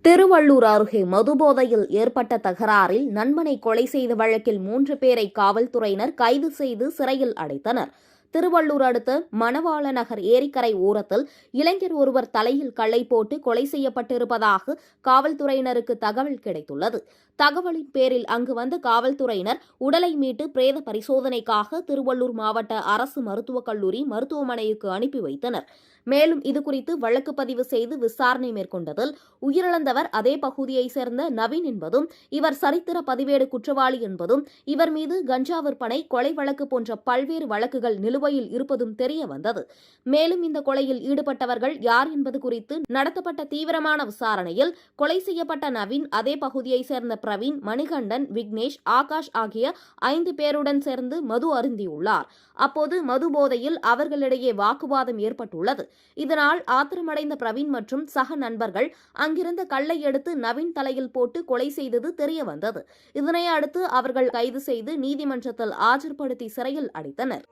திருவள்ளூர் அருகே மதுபோதையில் ஏற்பட்ட தகராறில் நண்பனை கொலை செய்த வழக்கில் 3 பேரை காவல்துறையினர் கைது செய்து சிறையில் அடைத்தனர். திருவள்ளூர் அடுத்த மணவாள நகர் ஏரிக்கரை ஓரத்தில் இளைஞர் ஒருவர் தலையில் கல்லை போட்டு கொலை செய்யப்பட்டிருப்பதாக காவல்துறையினருக்கு தகவல் கிடைத்துள்ளது. தகவலின் பேரில் அங்கு வந்த காவல்துறையினர் உடலை மீட்டு பிரேத பரிசோதனைக்காக திருவள்ளூர் மாவட்ட அரசு மருத்துவக் கல்லூரி மருத்துவமனைக்கு அனுப்பி வைத்தனர். மேலும் இதுகுறித்து வழக்கு பதிவு செய்து விசாரணை மேற்கொண்டதில் உயிரிழந்தவர் அதே பகுதியைச் சேர்ந்த நவீன் என்பதும், இவர் சரித்திர பதிவேடு குற்றவாளி என்பதும், இவர் மீது கஞ்சா விற்பனை, கொலை வழக்கு போன்ற பல்வேறு வழக்குகள் நிலுவையில் இருப்பதும் தெரிய வந்தது. மேலும் இந்த கொலையில் ஈடுபட்டவர்கள் யார் என்பது குறித்து நடத்தப்பட்ட தீவிரமான விசாரணையில் கொலை செய்யப்பட்ட நவீன் அதே பகுதியைச் சேர்ந்த பிரவீன், மணிகண்டன், விக்னேஷ், ஆகாஷ் ஆகிய 5 பேருடன் சேர்ந்து மது அருந்தியுள்ளார். அப்போது மது போதையில் அவர்களிடையே வாக்குவாதம் ஏற்பட்டுள்ளது. இதனால் ஆத்திரமடைந்த பிரவீன் மற்றும் சக நண்பர்கள் அங்கிருந்த கல்லை எடுத்து நவீன் தலையில் போட்டு கொலை செய்தது தெரிய வந்தது. இதனை அடுத்து அவர்கள் கைது செய்து நீதிமன்றத்தில் ஆஜர்படுத்தி சிறையில் அடைத்தனர்.